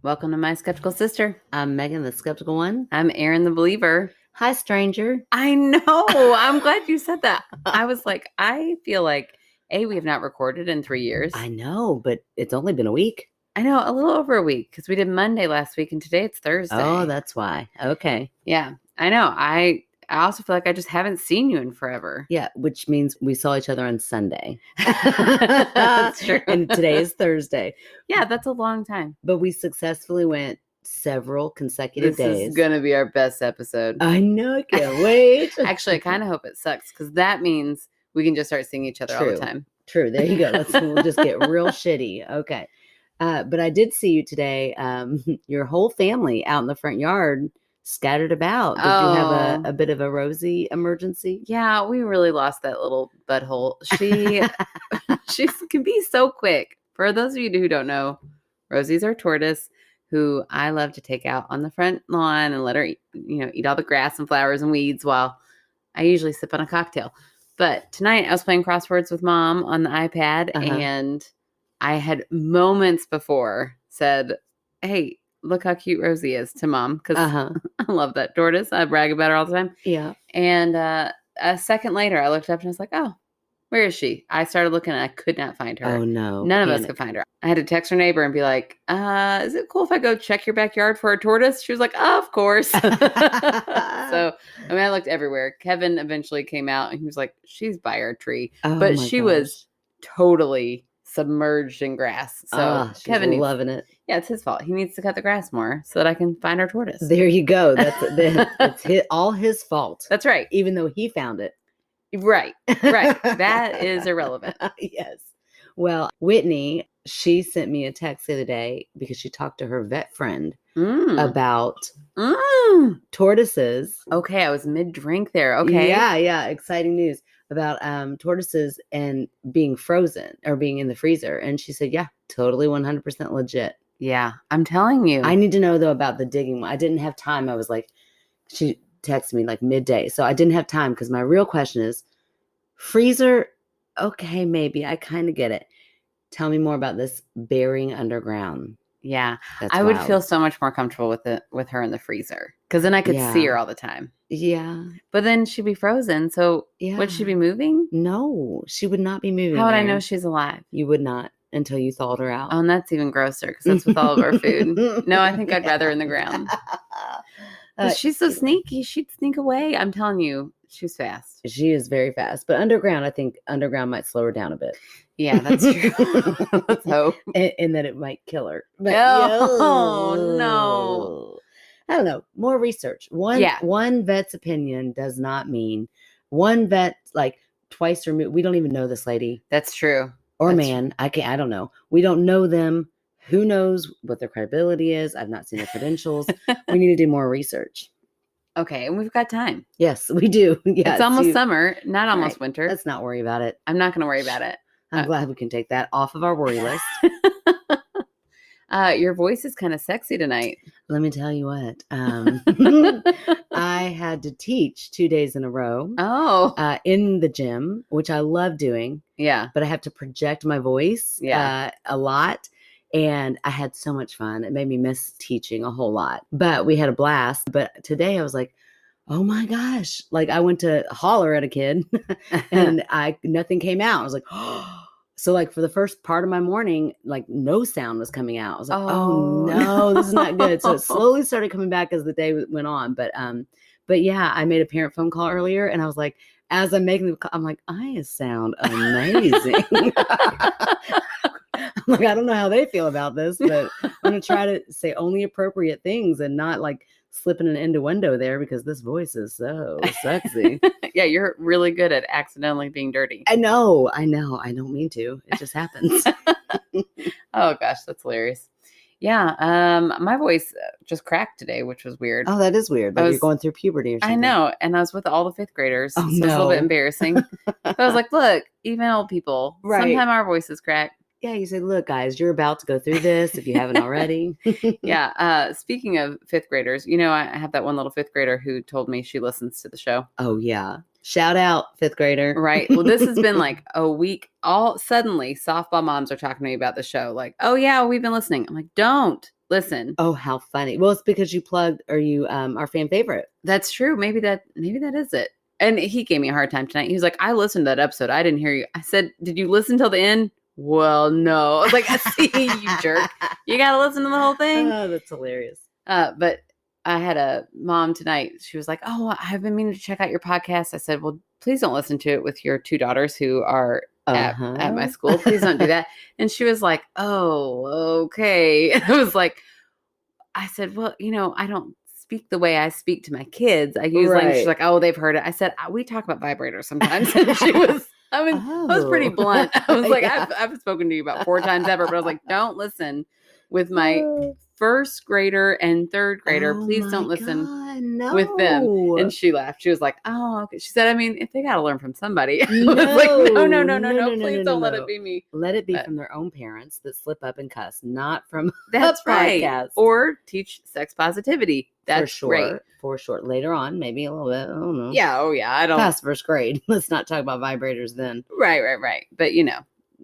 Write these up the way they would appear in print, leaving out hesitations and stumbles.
Welcome to My Skeptical Sister. I'm Meghann, the skeptical one. I'm Erin, the believer. Hi, stranger. I know. I'm glad you said that. I was like, I feel like, we have not recorded in 3 years. I know, but it's only been a week. I know, a little over a week because we did Monday last week and today it's Thursday. Oh, that's why. Okay. Yeah, I know. I also feel like I just haven't seen you in forever. Yeah, which means we saw each other on Sunday. That's true. And today is Thursday. Yeah, that's a long time. But we successfully went several consecutive days. This is going to be our best episode. I know. I can't wait. Actually, I kind of hope it sucks because that means we can just start seeing each other all the time. True. There you go. We'll just get real shitty. Okay. But I did see you today. Your whole family out in the front yard scattered about. Did you have a bit of a Rosie emergency? Yeah, we really lost that little butthole. She can be so quick. For those of you who don't know, Rosie's our tortoise who I love to take out on the front lawn and let her eat all the grass and flowers and weeds while I usually sip on a cocktail. But tonight I was playing crosswords with Mom on the iPad, and I had moments before said, "Hey, look how cute Rosie is," to Mom, because I love that tortoise. I brag about her all the time. Yeah. And a second later, I looked up and I was like, "Oh, where is she?" I started looking and I could not find her. Oh, no. None of us could find her. I had to text her neighbor and be like, is it cool if I go check your backyard for a tortoise? She was like, of course. So, I looked everywhere. Kevin eventually came out and he was like, she's by our tree. But she was totally submerged in grass. So Kevin loving it. Yeah, it's his fault. He needs to cut the grass more so that I can find our tortoise. There you go. That's all his fault. That's right. Even though he found it. Right. That is irrelevant. Yes. Well, Whitney, she sent me a text the other day because she talked to her vet friend about tortoises. Okay, I was mid-drink there. Okay. Yeah. Exciting news about tortoises and being frozen or being in the freezer. And she said, yeah, totally 100% legit. Yeah, I'm telling you. I need to know, though, about the digging one. I didn't have time. I was like, she texted me like midday. So I didn't have time because my real question is, freezer, okay, maybe. I kind of get it. Tell me more about this burying underground. Yeah, That's I would wild. feel so much more comfortable with her in the freezer because then I could see her all the time. Yeah. But then she'd be frozen. So would she be moving? No, she would not be moving. How would I know she's alive? You would not until you thawed her out. Oh, and that's even grosser because that's with all of our food. No, I think I'd rather in the ground. She's so sneaky. She'd sneak away. I'm telling you, she's fast. She is very fast. But underground, I think underground might slow her down a bit. Yeah, that's true. Let's hope. And that it might kill her. But, no. I don't know. More research. One vet's opinion does not mean one vet, like twice removed. We don't even know this lady. That's true. Or man. I don't know. We don't know them. Who knows what their credibility is? I've not seen their credentials. We need to do more research. Okay, and we've got time. Yes, we do. Yeah, it's almost summer, not almost winter. Let's not worry about it. I'm not going to worry about it. I'm glad we can take that off of our worry list. Your voice is kind of sexy tonight. Let me tell you what. I had to teach 2 days in a row. In the gym, which I love doing. Yeah. But I have to project my voice a lot. And I had so much fun. It made me miss teaching a whole lot. But we had a blast. But today I was like, oh my gosh. Like I went to holler at a kid and nothing came out. I was like, oh. So like for the first part of my morning, like no sound was coming out. I was like, oh no, this is not good. So it slowly started coming back as the day went on. But yeah, I made a parent phone call earlier and I was like, as I'm making the call, I'm like, I sound amazing. I'm like, I don't know how they feel about this, but I'm going to try to say only appropriate things and not like slipping an innuendo there because this voice is so sexy. Yeah, you're really good at accidentally being dirty. I know. I don't mean to. It just happens. Oh gosh, that's hilarious. Yeah, my voice just cracked today, which was weird. Oh, that is weird. Like you're going through puberty or something. I know, and I was with all the fifth graders. So it was a little bit embarrassing. But I was like, look, even old people, sometimes our voices crack. Yeah, you say, look, guys, you're about to go through this if you haven't already. Yeah. Speaking of fifth graders, I have that one little fifth grader who told me she listens to the show. Oh, yeah. Shout out, fifth grader. Right. Well, this has been like a week. All suddenly, softball moms are talking to me about the show. Like, oh, yeah, we've been listening. I'm like, don't listen. Oh, how funny. Well, it's because you plugged or you are fan favorite. That's true. Maybe that is it. And he gave me a hard time tonight. He was like, I listened to that episode. I didn't hear you. I said, did you listen till the end? Well, no. I was like, I see, you jerk. You got to listen to the whole thing. Oh, that's hilarious. But I had a mom tonight. She was like, oh, I've been meaning to check out your podcast. I said, well, please don't listen to it with your 2 daughters who are at my school. Please don't do that. And she was like, oh, okay. And I was like, I said, well, I don't speak the way I speak to my kids. I use language. She's like, oh, they've heard it. I said, we talk about vibrators sometimes. And she was, I was pretty blunt. I was like, yeah. I've spoken to you about 4 times ever, but I was like, don't listen with my first grader and third grader. Please don't listen with them. And she laughed. She was like, oh, okay. She said, I mean, if they got to learn from somebody. I was like, no, please don't let it be me. Let it be from their own parents that slip up and cuss, not from that's a right. podcast. Or teach sex positivity. That's great. For sure. Later on, maybe a little bit. I don't know. Yeah. Oh, yeah. I don't. Past first grade. Let's not talk about vibrators then. Right. But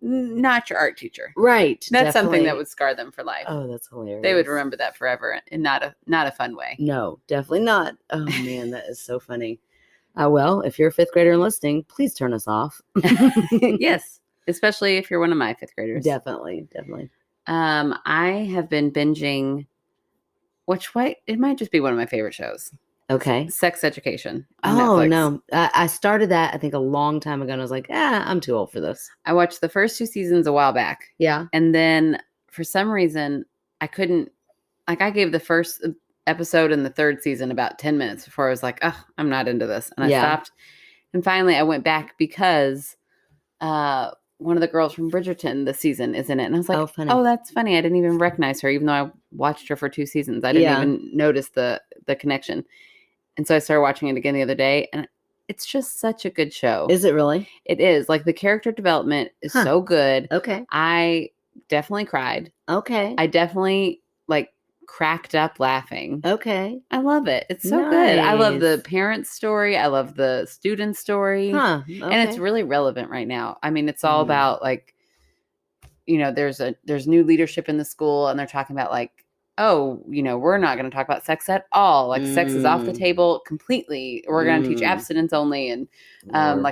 not your art teacher. Right. That's definitely. something that would scar them for life. Oh, that's hilarious. They would remember that forever in not a fun way. No, definitely not. Oh man, that is so funny. Well, if you're a 5th grader and listening, please turn us off. Yes. Especially if you're one of my 5th graders. Definitely. I have been binging it might just be one of my favorite shows. Okay. Sex Education. Oh, Netflix. no. I started that, I think, a long time ago. And I was like, I'm too old for this. I watched the first 2 seasons a while back. Yeah. And then for some reason, I couldn't, I gave the first episode in the 3rd season about 10 minutes before I was like, I'm not into this. And I stopped. And finally, I went back because one of the girls from Bridgerton this season is in it. And I was like, oh, that's funny. I didn't even recognize her, even though I watched her for 2 seasons. I didn't even notice the connection. And so I started watching it again the other day, and it's just such a good show. Is it really? It is. Like, the character development is so good. Okay. I definitely cried. Okay. I definitely, cracked up laughing. Okay. I love it. It's so good. I love the parents' story. I love the student story. Huh. Okay. And it's really relevant right now. I mean, it's all about, there's new leadership in the school, and they're talking about, we're not going to talk about sex at all. Sex is off the table completely. We're going to teach abstinence only. And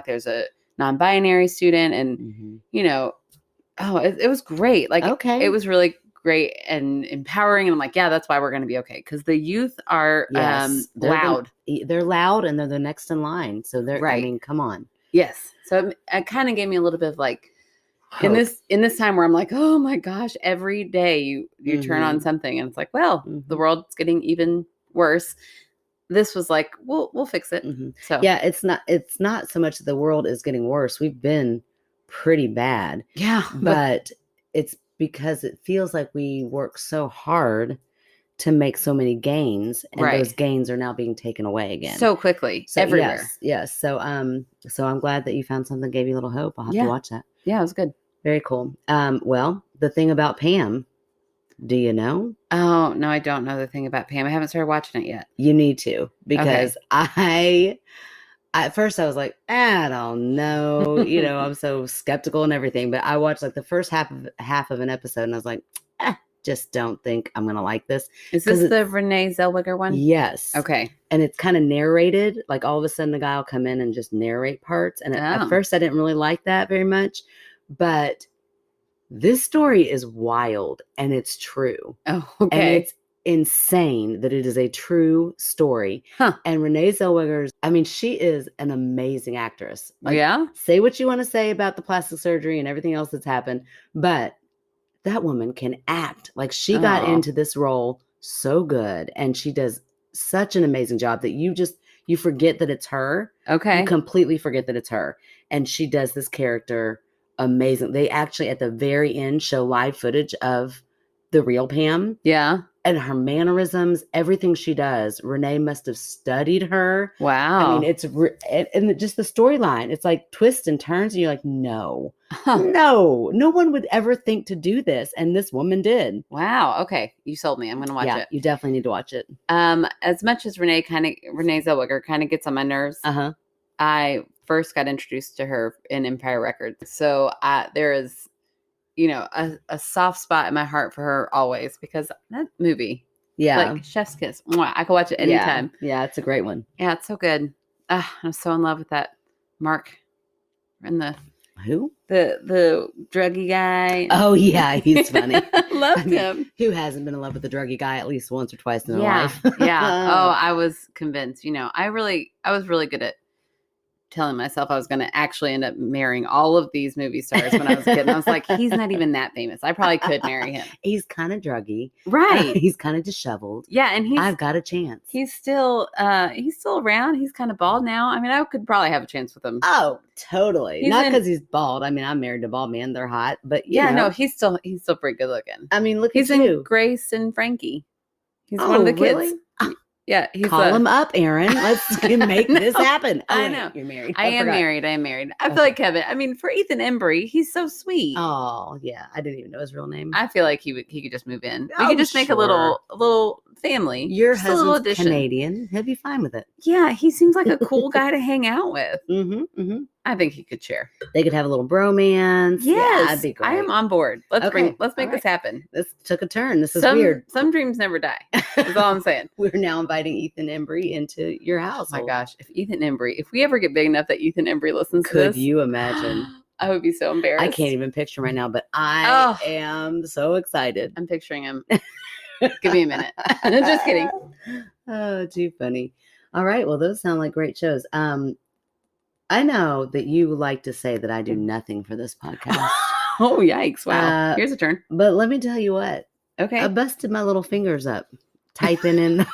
there's a non-binary student, and it was great. It was really great and empowering. And I'm like, yeah, that's why we're going to be okay. Because the youth are loud. They're loud, and they're the next in line. So they're right. I mean, come on. Yes. So it kind of gave me a little bit of hope. In this time where I'm like, oh my gosh, every day you turn on something and it's like, well, the world's getting even worse. This was like, we'll fix it. So yeah, it's not so much that the world is getting worse. We've been pretty bad. Yeah. But it's because it feels like we work so hard to make so many gains, and those gains are now being taken away again so quickly, everywhere. Yes. So I'm glad that you found something that gave you a little hope. I'll have to watch that. Yeah, it was good. Very cool. Well, the thing about Pam, do you know? Oh, no, I don't know the thing about Pam. I haven't started watching it yet. You need to, because at first I was like, I don't know. I'm so skeptical and everything. But I watched the first half of an episode, and I was like, just don't think I'm going to like this. Is this the Renee Zellweger one? Yes. Okay. And it's kind of narrated. All of a sudden the guy will come in and just narrate parts. And at first I didn't really like that very much. But this story is wild, and it's true. Oh, okay. And it's insane that it is a true story. Huh. And Renee Zellweger, she is an amazing actress. Say what you want to say about the plastic surgery and everything else that's happened, but that woman can act. She got into this role so good, and she does such an amazing job that you forget that it's her. Okay. You completely forget that it's her. And she does this character amazing. They actually at the very end show live footage of the real Pam. Yeah. And her mannerisms, everything she does, Renee must have studied her. Wow. I mean, and just the storyline, it's twists and turns, and you're like, no, no one would ever think to do this. And this woman did. Wow. Okay. You sold me. I'm going to watch it. You definitely need to watch it. As much as Renee Zellweger kind of gets on my nerves. I first got introduced to her in Empire Records. So there is, a soft spot in my heart for her always because that movie, Yeah. like Chef's Kiss, mwah, I could watch it anytime. Yeah, it's a great one. Yeah, it's so good. I'm so in love with that Mark and Who? The druggy guy. Oh yeah, he's funny. Loved him. Who hasn't been in love with a druggy guy at least once or twice in their life? Yeah. Oh, I was convinced. I was really good at telling myself I was going to actually end up marrying all of these movie stars when I was a kid. And I was like, he's not even that famous. I probably could marry him. He's kind of druggy. Right. He's kind of disheveled. Yeah. And I've got a chance. He's still around. He's kind of bald now. I mean, I could probably have a chance with him. Oh, totally. Not because he's bald. I mean, I'm married to a bald man. They're hot, but no, he's still pretty good looking. I mean, look he's at you. in Grace and Frankie. He's one of the kids. Really? Yeah, call him up, Aaron. Let's make this happen. I know. You're married. I am married. I feel like Kevin. I mean, for Ethan Embry, he's so sweet. Oh yeah, I didn't even know his real name. I feel like he could just move in. We could just make a little family. Your husband's Canadian. He'll be fine with it. Yeah, he seems like a cool guy to hang out with. Mm-hmm. I think he could share. They could have a little bromance. Yes, yeah, that'd be great. I am on board. Let's make this happen. This took a turn. This is weird. Some dreams never die. That's all I'm saying. We're now inviting Ethan Embry into your house. Oh my gosh, if we ever get big enough that Ethan Embry listens to this, could you imagine? I would be so embarrassed. I can't even picture him right now, but I am so excited. I'm picturing him. Give me a minute. Just kidding. Oh, too funny. All right. Well, those sound like great shows. I know that you like to say that I do nothing for this podcast. Oh, yikes. Wow. Here's a turn. But let me tell you what. Okay. I busted my little fingers up typing in. I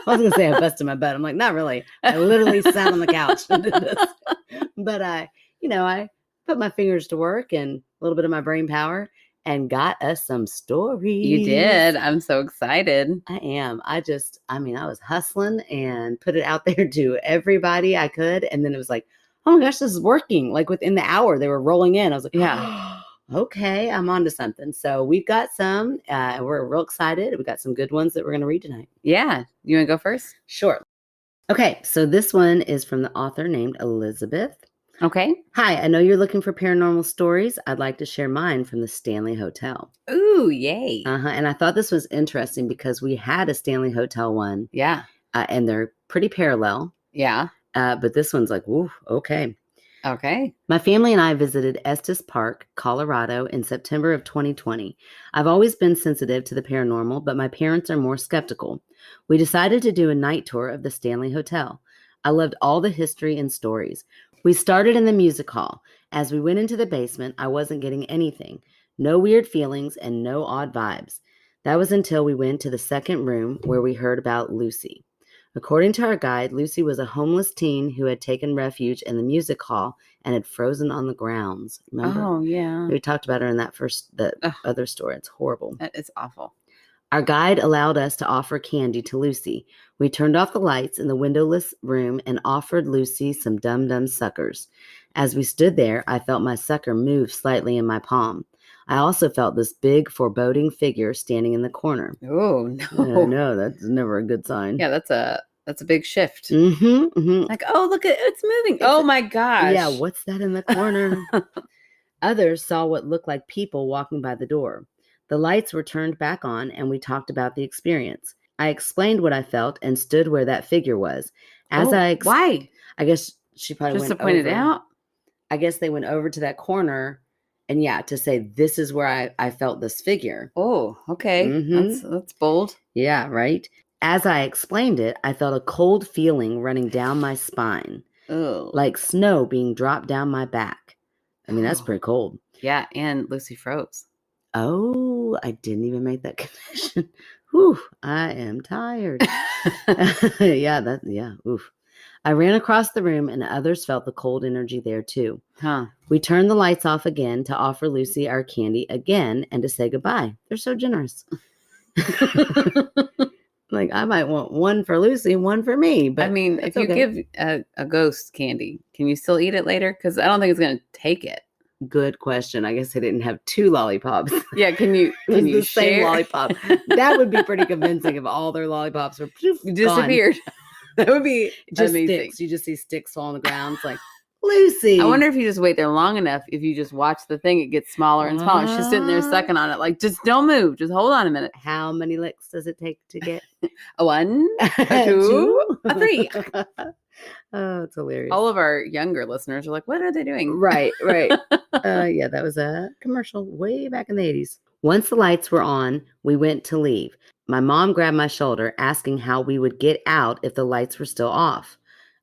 was going to say I busted my butt. I'm like, not really. I literally sat on the couch and did this. But I put my fingers to work and a little bit of my brain power and got us some stories. You did. I'm so excited. I am. I was hustling and put it out there to everybody I could. And then it was like, oh my gosh, this is working. Like within the hour, they were rolling in. I was like, yeah, okay, I'm on to something. So we've got some, we're real excited. We got some good ones that we're going to read tonight. Yeah. You want to go first? Sure. Okay. So this one is from the author named Elizabeth. Okay. Hi, I know you're looking for paranormal stories. I'd like to share mine from the Stanley Hotel. Ooh, yay. And I thought this was interesting because we had a Stanley Hotel one. Yeah. And they're pretty parallel. Yeah. But this one's like, woo, okay. Okay. My family and I visited Estes Park, Colorado in September of 2020. I've always been sensitive to the paranormal, but my parents are more skeptical. We decided to do a night tour of the Stanley Hotel. I loved all the history and stories. We started in the music hall. As we went into the basement, I wasn't getting anything. No weird feelings and no odd vibes. That was until we went to the second room where we heard about Lucy. According to our guide, Lucy was a homeless teen who had taken refuge in the music hall and had frozen on the grounds. Remember? Oh, yeah. We talked about her in the other story. It's horrible. That is awful. Our guide allowed us to offer candy to Lucy. We turned off the lights in the windowless room and offered Lucy some dum-dum suckers. As we stood there, I felt my sucker move slightly in my palm. I also felt this big, foreboding figure standing in the corner. Oh, no. No, that's never a good sign. Yeah, that's a big shift. Mm-hmm. Like, oh, look, it's moving. Oh, my gosh. Yeah, what's that in the corner? Others saw what looked like people walking by the door. The lights were turned back on, and we talked about the experience. I explained what I felt and stood where that figure was. Why? I guess she probably just went to point over. It out? I guess they went over to that corner, and to say, this is where I felt this figure. Oh, okay. Mm-hmm. That's bold. Yeah, right? As I explained it, I felt a cold feeling running down my spine. Oh. Like snow being dropped down my back. I mean, that's pretty cold. Yeah, and Lucy froze. Oh, I didn't even make that connection. Whew, I am tired. Oof. I ran across the room and others felt the cold energy there too. Huh. We turned the lights off again to offer Lucy our candy again and to say goodbye. They're so generous. Like, I might want one for Lucy and one for me. But I mean, if you give a ghost candy, can you still eat it later? Because I don't think it's going to take it. Good question. I guess they didn't have two lollipops. Yeah, can you the share? Same lollipop? That would be pretty convincing if all their lollipops were disappeared. That would be just amazing. sticks. You just see sticks fall on the ground. It's like, Lucy. I wonder if you just wait there long enough, if you just watch the thing, it gets smaller and smaller. She's sitting there sucking on it like, just don't move. Just hold on a minute. How many licks does it take to get? A 1, a 2, a 3. Oh, it's hilarious. All of our younger listeners are like, what are they doing? Right. Yeah, that was a commercial way back in the 80s. Once the lights were on, we went to leave. My mom grabbed my shoulder, asking how we would get out if the lights were still off.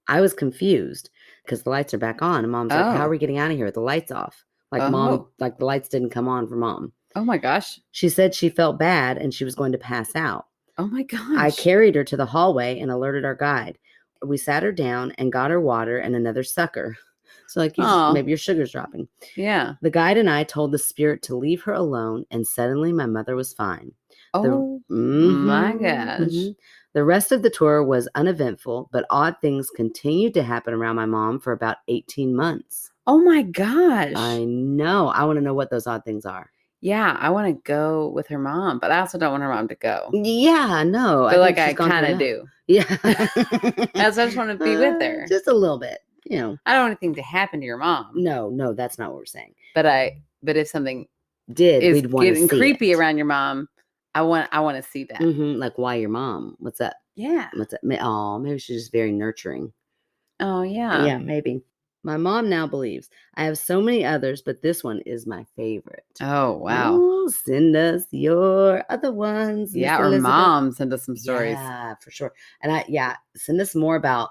I was confused because the lights are back on. And Mom's like, how are we getting out of here with the lights off? Like Mom, like the lights didn't come on for Mom. Oh my gosh. She said she felt bad and she was going to pass out. Oh my gosh. I carried her to the hallway and alerted our guide. We sat her down and got her water and another sucker. So like maybe your sugar's dropping. Yeah. The guide and I told the spirit to leave her alone, and suddenly my mother was fine. Oh my gosh. The rest of the tour was uneventful, but odd things continued to happen around my mom for about 18 months. Oh my gosh. I know. I want to know what those odd things are. Yeah, I want to go with her mom, but I also don't want her mom to go. Yeah, no. I kind of do. Yeah. I just want to be with her. Just a little bit. You know. I don't want anything to happen to your mom. No, that's not what we're saying. But if something is getting creepy around your mom, I want to see that. Like, why your mom? What's that? Yeah. What's that? Oh, maybe she's just very nurturing. Oh, yeah. Yeah, maybe. My mom now believes. I have so many others, but this one is my favorite. Oh, wow. Ooh, send us your other ones. Yeah, or Mom send us some stories. Yeah, for sure. And send us more about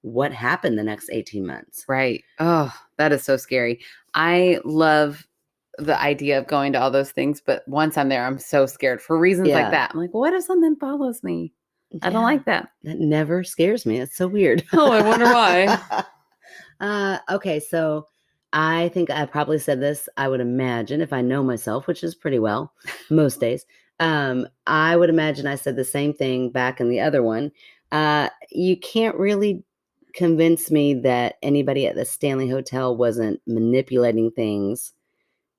what happened the next 18 months. Right. Oh, that is so scary. I love the idea of going to all those things, but once I'm there, I'm so scared for reasons like that. I'm like, what if something follows me? I don't like that. That never scares me. It's so weird. Oh, I wonder why. Okay, so I think I probably said this, I would imagine, if I know myself, which is pretty well most days. I would imagine I said the same thing back in the other one. You can't really convince me that anybody at the Stanley Hotel wasn't manipulating things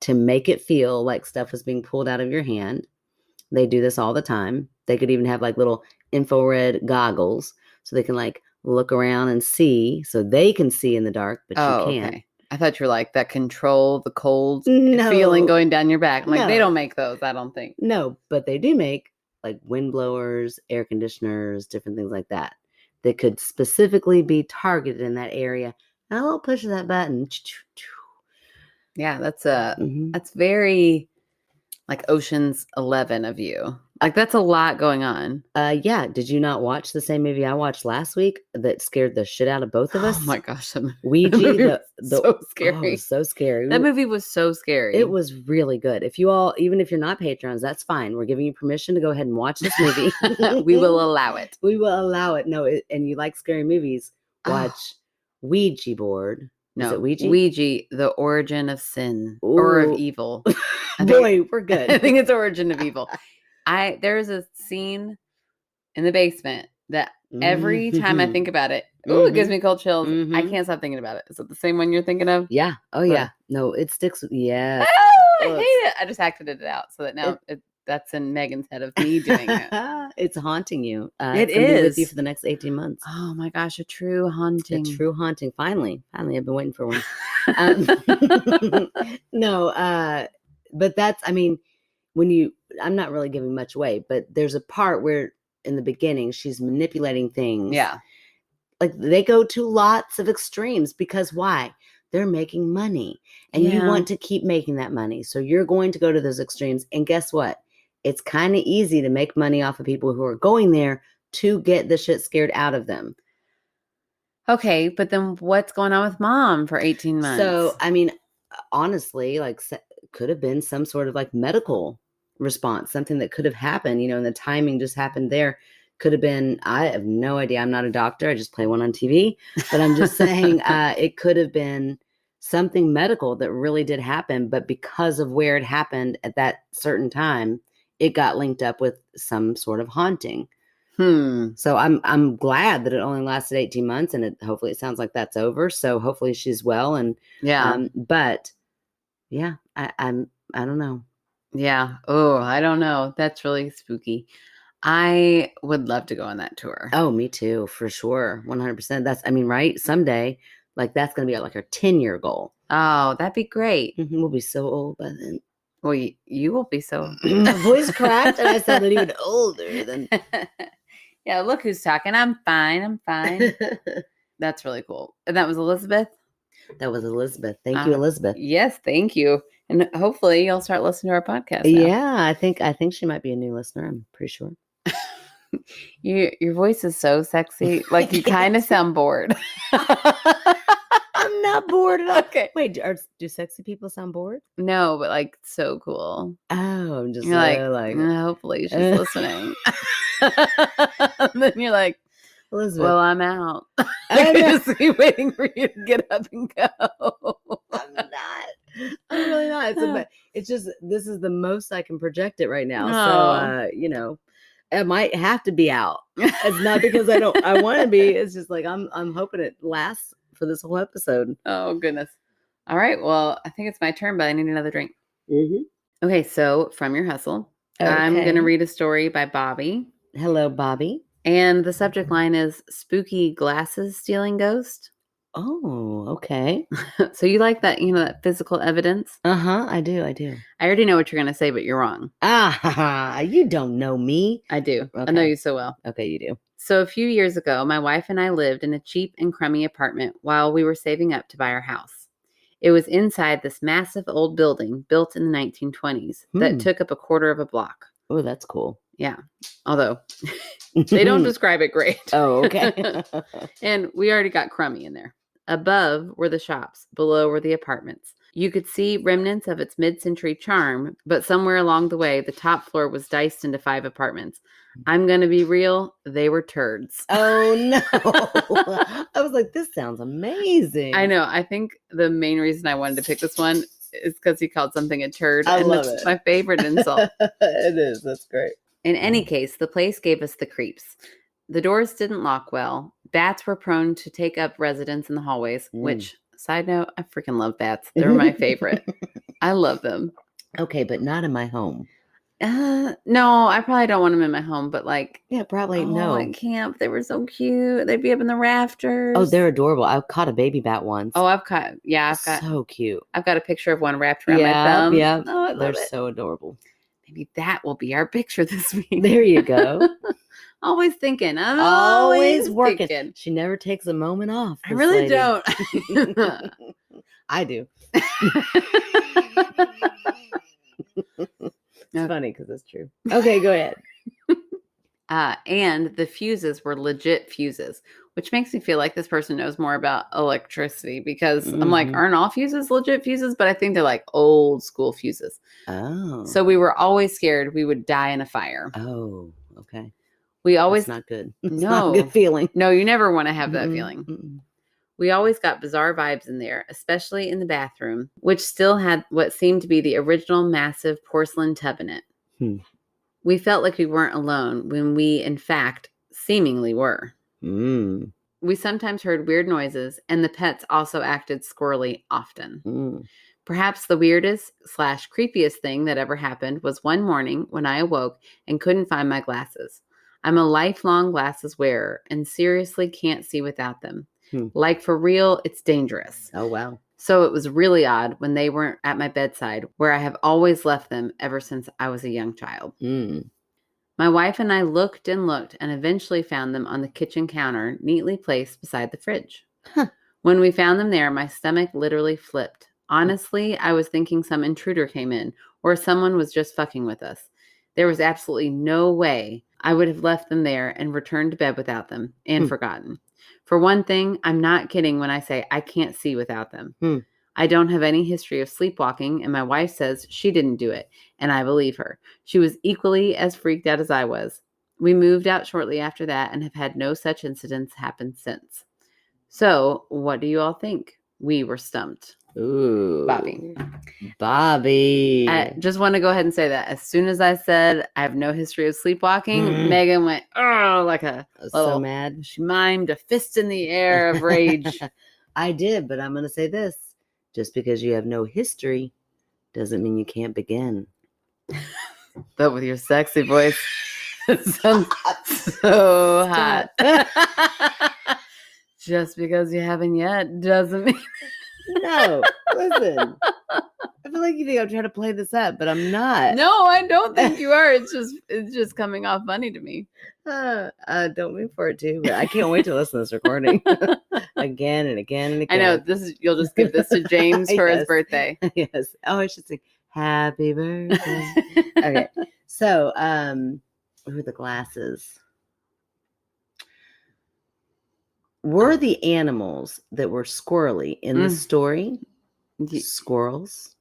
to make it feel like stuff was being pulled out of your hand. They do this all the time. They could even have like little infrared goggles so they can like look around and see, so they can see in the dark, but you can't. Okay. I thought you were like that control the cold feeling going down your back. I'm like, they don't make those, I don't think. No, but they do make like wind blowers, air conditioners, different things like that could specifically be targeted in that area. And a little push of that button. Yeah, that's very like Ocean's 11 of you. Like, that's a lot going on. Yeah. Did you not watch the same movie I watched last week that scared the shit out of both of us? Oh my gosh. Ouija, so scary. So scary. That movie was so scary. It was really good. If you all, even if you're not patrons, that's fine. We're giving you permission to go ahead and watch this movie. We will allow it. We will allow it. No, and you like scary movies, watch Ouija board. No, is it Ouija? Ouija, the origin of sin or of evil. Boy, we're good. I think it's origin of evil. There's a scene in the basement that every time I think about it, it gives me cold chills. I can't stop thinking about it. Is it the same one you're thinking of? Yeah. Oh, yeah. No, it sticks. Yeah. Oh, I hate it. I just acted it out so that now that's in Meghann's head of me doing it. It's haunting you. It is. Be with you for the next 18 months. Oh my gosh, a true haunting. A true haunting. Finally, I've been waiting for one. No, but that's, I mean, I'm not really giving much away, but there's a part where in the beginning, she's manipulating things. Yeah. Like they go to lots of extremes because why? They're making money and you want to keep making that money. So you're going to go to those extremes. And guess what? It's kind of easy to make money off of people who are going there to get the shit scared out of them. Okay. But then what's going on with Mom for 18 months? So, I mean, honestly, like could have been some sort of like medical response, something that could have happened, and the timing just happened there. Could have been, I have no idea. I'm not a doctor. I just play one on TV, but I'm just saying it could have been something medical that really did happen, but because of where it happened at that certain time, it got linked up with some sort of haunting. So I'm glad that it only lasted 18 months and hopefully it sounds like that's over. So hopefully she's well and but yeah, I don't know. Yeah. Oh, I don't know. That's really spooky. I would love to go on that tour. Oh, me too, for sure. 100%. Right? Someday Like that's going to be like our 10-year goal. Oh, that'd be great. We'll be so old by then. Well, you will be so. My voice cracked and I sounded even older than. Yeah, look who's talking. I'm fine. I'm fine. That's really cool. And that was Elizabeth? That was Elizabeth. Thank you, Elizabeth. Yes, thank you. And hopefully you'll start listening to our podcast now. Yeah, I think she might be a new listener. I'm pretty sure. Your voice is so sexy. Like you kind of sound bored. I'm not bored at all. Okay. Wait, do sexy people sound bored? No, but like so cool. Oh, I'm just you're like hopefully she's listening. And then you're like, Elizabeth. Well, I'm out. I'm just waiting for you to get up and go. I'm not. I'm really not. It's just this is the most I can project it right now. Oh. So I might have to be out. It's not because I want to be. It's just like I'm hoping it lasts for this whole episode. Oh goodness. All right. Well, I think it's my turn, but I need another drink. Mm-hmm. Okay. So from your hustle, okay. I'm going to read a story by Bobby. Hello, Bobby. And the subject line is spooky glasses stealing ghost. Oh, okay. So you like that, that physical evidence? Uh-huh. I do. I already know what you're going to say, but you're wrong. You don't know me. I do. Okay. I know you so well. Okay, you do. So a few years ago, my wife and I lived in a cheap and crummy apartment while we were saving up to buy our house. It was inside this massive old building built in the 1920s that took up a quarter of a block. Oh, that's cool. Yeah. Although they don't describe it great. Oh, okay. And we already got crummy in there. Above were the shops. Below were the apartments. You could see remnants of its mid-century charm, but somewhere along the way, the top floor was diced into 5 apartments. I'm going to be real. They were turds. Oh, no. I was like, this sounds amazing. I know. I think the main reason I wanted to pick this one is because he called something a turd. I love it. My favorite insult. It is. That's great. In any case, the place gave us the creeps. The doors didn't lock well. Bats were prone to take up residence in the hallways, which, side note, I freaking love bats. They're my favorite. I love them. Okay, but not in my home. No, I probably don't want them in my home, but probably no. At camp, they were so cute. They'd be up in the rafters. Oh, they're adorable. I caught a baby bat once. Oh, I've got so cute. I've got a picture of one wrapped around my thumb. Yeah, oh, they're so adorable. Maybe that will be our picture this week. There you go. Always thinking. I'm always working. Thinking. She never takes a moment off. I really don't. I do. It's funny because it's true. Okay, go ahead. And the fuses were legit fuses, which makes me feel like this person knows more about electricity because I'm like, aren't all fuses legit fuses? But I think they're like old school fuses. Oh. So we were always scared we would die in a fire. Oh, okay. We always... That's not good. It's not a good feeling. No, you never want to have that feeling. We always got bizarre vibes in there, especially in the bathroom, which still had what seemed to be the original massive porcelain tub in it. We felt like we weren't alone when we, in fact, seemingly were. We sometimes heard weird noises, and the pets also acted squirrely often. Perhaps the weirdest / creepiest thing that ever happened was one morning when I awoke and couldn't find my glasses. I'm a lifelong glasses wearer and seriously can't see without them. Like for real, it's dangerous. Oh, wow. So it was really odd when they weren't at my bedside, where I have always left them ever since I was a young child. My wife and I looked and looked and eventually found them on the kitchen counter, neatly placed beside the fridge. When we found them there, my stomach literally flipped. Honestly, I was thinking some intruder came in or someone was just fucking with us. There was absolutely no way I would have left them there and returned to bed without them and forgotten. For one thing, I'm not kidding when I say I can't see without them. I don't have any history of sleepwalking, and my wife says she didn't do it, and I believe her. She was equally as freaked out as I was. We moved out shortly after that and have had no such incidents happen since. So, what do you all think? We were stumped. Ooh. Bobby. I just want to go ahead and say that. As soon as I said I have no history of sleepwalking, Meghann went, oh, like a little, so mad. She mimed a fist in the air of rage. I did, but I'm going to say this. Just because you have no history doesn't mean you can't begin. But with your sexy voice, it sounds so hot. Just because you haven't yet doesn't mean. No, listen. I feel like you think I'm trying to play this up, but I'm not. No, I don't think you are. It's just coming off funny to me. Don't mean for it to, but I can't wait to listen to this recording again and again and again. I know you'll just give this to James for his birthday. Yes. Oh, I should sing happy birthday. Okay. So, who are the glasses? Were the animals that were squirrely in the story squirrels?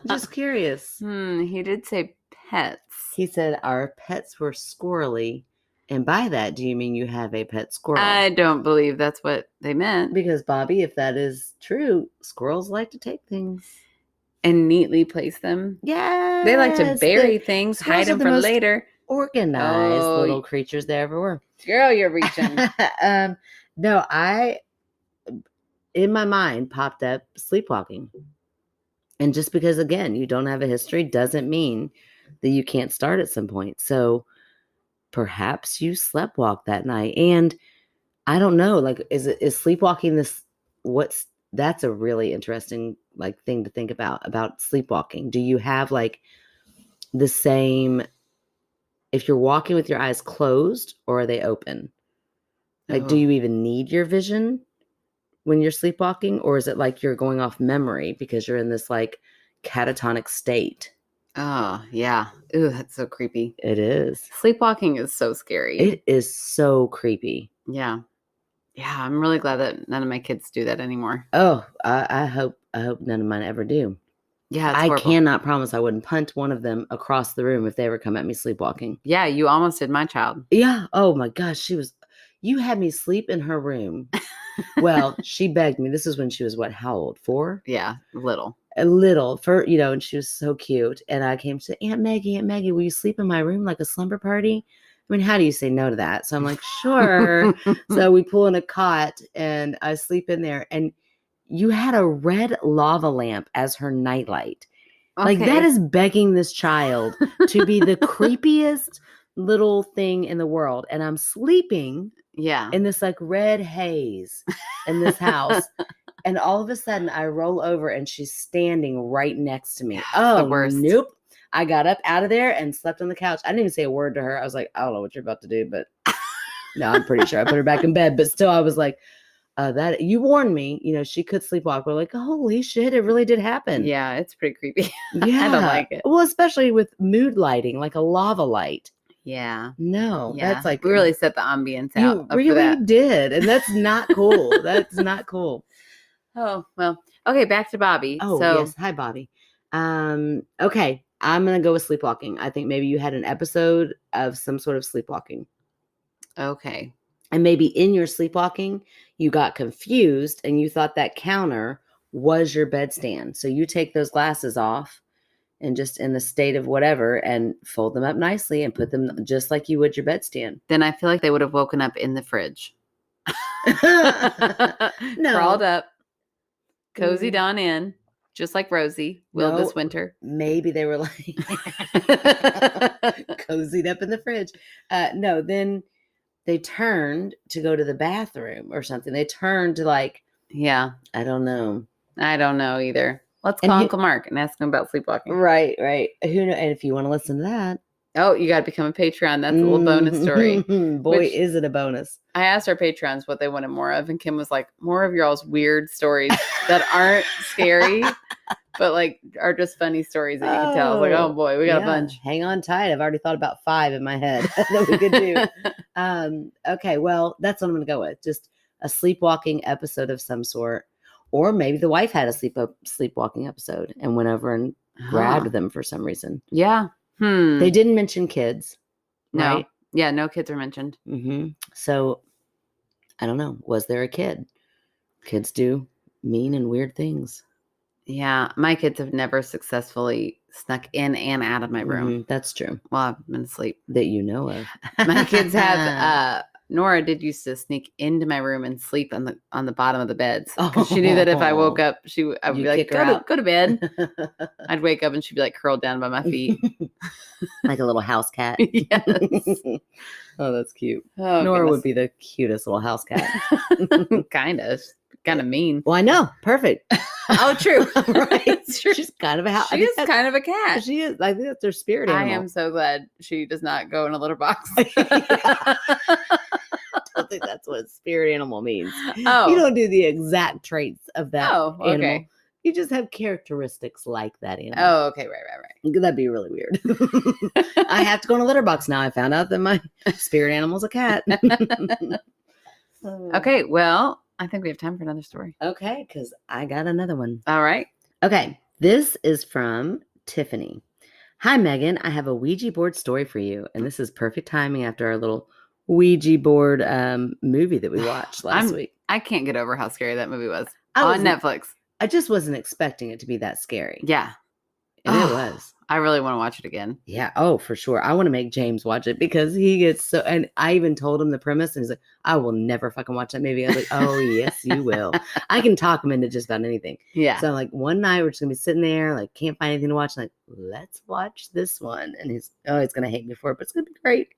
Just curious. He did say pets. He said our pets were squirrely. And by that, do you mean you have a pet squirrel? I don't believe that's what they meant. Because, Bobby, if that is true, squirrels like to take things. And neatly place them. Yeah. They like to bury things, hide them for later. Organized little creatures there ever were. Girl, you're reaching. No, in my mind, popped up sleepwalking. And just because, again, you don't have a history doesn't mean that you can't start at some point. So perhaps you sleptwalked that night. And I don't know, like, is sleepwalking that's a really interesting thing to think about sleepwalking. Do you have the same, if you're walking with your eyes closed or are they open? Do you even need your vision when you're sleepwalking, or is it like you're going off memory because you're in this catatonic state? Oh, yeah. Ooh, that's so creepy. It is. Sleepwalking is so scary. It is so creepy. Yeah. Yeah, I'm really glad that none of my kids do that anymore. Oh, I hope none of mine ever do. Yeah, I cannot promise I wouldn't punt one of them across the room if they ever come at me sleepwalking. Yeah, you almost did my child. Yeah. Oh my gosh, you had me sleep in her room. Well, she begged me. This is when she was how old? 4? Yeah, little. A little, and she was so cute. And I came to Aunt Maggie, will you sleep in my room like a slumber party? I mean, how do you say no to that? So I'm like, sure. So we pull in a cot and I sleep in there. And you had a red lava lamp as her nightlight. Okay. That is begging this child to be the creepiest little thing in the world. And I'm sleeping in this red haze in this house. And all of a sudden I roll over and she's standing right next to me. Oh, nope. I got up out of there and slept on the couch. I didn't even say a word to her. I was like, I don't know what you're about to do, but no, I'm pretty sure I put her back in bed. But still, I was like, that you warned me, she could sleepwalk. We're like, holy shit, it really did happen. Yeah, it's pretty creepy. Yeah. I don't like it. Well, especially with mood lighting, like a lava light. Yeah. No, that's we really set the ambience out. You really did. And that's not cool. That's not cool. Oh, well, okay, back to Bobby. Oh, yes. Hi, Bobby. Okay, I'm going to go with sleepwalking. I think maybe you had an episode of some sort of sleepwalking. Okay. And maybe in your sleepwalking, you got confused and you thought that counter was your bedstand. So you take those glasses off and just in the state of whatever and fold them up nicely and put them just like you would your bedstand. Then I feel like they would have woken up in the fridge. No. Crawled up, cozied on in, just like Rosie will this winter. Maybe they were cozied up in the fridge. No, then they turned to go to the bathroom or something. They turned to I don't know. I don't know either. Let's call Uncle Mark and ask him about sleepwalking. Right. Who knows? And if you want to listen to that. Oh, you got to become a Patreon. That's a little bonus story. Boy, is it a bonus. I asked our Patrons what they wanted more of, and Kim was like, more of y'all's weird stories that aren't scary, but are just funny stories that you can tell. I was like, oh boy, we got a bunch. Hang on tight. I've already thought about 5 in my head that we could do. Okay, well, that's what I'm going to go with. Just a sleepwalking episode of some sort. Or maybe the wife had a sleepwalking episode and went over and grabbed them for some reason. Yeah. They didn't mention kids. No. Right? Yeah, no kids are mentioned. Mm-hmm. So, I don't know. Was there a kid? Kids do mean and weird things. Yeah. My kids have never successfully snuck in and out of my room. That's true. While I've been asleep. That you know of. My kids have Nora did used to sneak into my room and sleep on the bottom of the beds because she knew that if I woke up, I would You'd be like, kick her out. go to bed. I'd wake up and she'd be like curled down by my feet. Like a little house cat. Yes. Oh, that's cute. Oh, Nora goodness. would be the cutest little house cat. Kind of mean. Well, I know. Perfect. Oh, true. Right. It's true. She's kind of a house. She is kind of a cat. She is. I think that's her spirit I animal. am so glad she does not go in a litter box. I don't think that's what spirit animal means. Oh. You don't do the exact traits of that animal. Okay. You just have characteristics like that animal. Oh, okay. Right. That'd be really weird. I have to go in a litter box now. I found out that my spirit animal's a cat. Okay. Well, I think we have time for another story. Okay, because I got another one. All right. Okay, this is from Tiffany. Hi, Meghann. I have a Ouija board story for you, and this is perfect timing after our little Ouija board movie that we watched last week. I can't get over how scary that movie was on Netflix. I just wasn't expecting it to be that scary. Yeah. And it was. I really want to watch it again. Yeah. Oh, for sure. I want to make James watch it because he gets so, and I even told him the premise and he's like, I will never fucking watch that movie. I was like, oh, yes, you will. I can talk him into just about anything. Yeah. So like one night we're just gonna be sitting there, like can't find anything to watch. Like, let's watch this one. And he's gonna hate me for it, but it's gonna be great.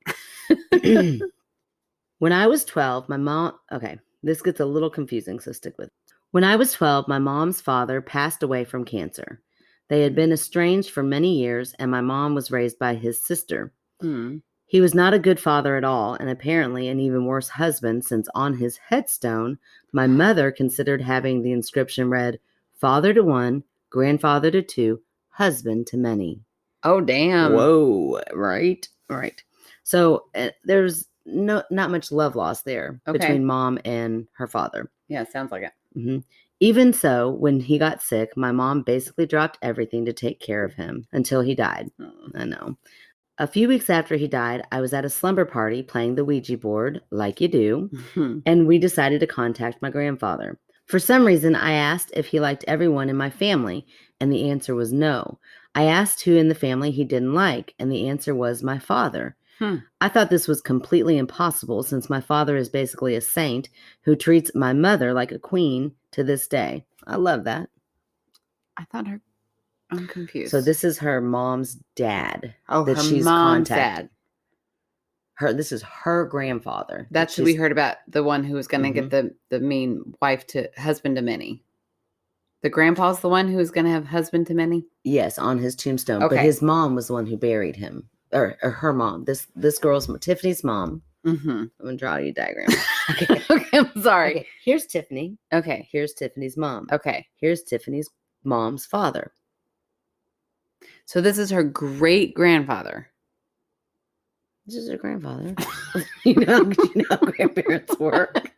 When I was 12, my mom, okay, this gets a little confusing, so stick with it. When I was 12, my mom's father passed away from cancer. They had been estranged for many years, and my mom was raised by his sister. He was not a good father at all, and apparently an even worse husband, since on his headstone, my mother considered having the inscription read, father to one, grandfather to two, husband to many. Oh, damn. Whoa, right. So there's not much love lost there between mom and her father. Yeah, sounds like it. Mm-hmm. Even so, when he got sick, my mom basically dropped everything to take care of him until he died. I know. A few weeks after he died, I was at a slumber party playing the Ouija board, like you do, and we decided to contact my grandfather. For some reason, I asked if he liked everyone in my family, and the answer was no. I asked who in the family he didn't like, and the answer was my father. I thought this was completely impossible since my father is basically a saint who treats my mother like a queen to this day. I love that. I'm confused. So this is her mom's dad. Oh, that her she's mom's contacted. This is her grandfather. That's who we heard about, the one who was going to get the mean husband to many. The grandpa's the one who's going to have husband to many? Yes, on his tombstone. Okay. But his mom was the one who buried him. Or her mom. This girl's Tiffany's mom. I'm gonna draw you a diagram. Okay, I'm sorry. Okay, here's Tiffany. Okay. Here's Tiffany's mom. Okay. Here's Tiffany's mom's father. So this is her great grandfather. This is her grandfather. you know how grandparents work.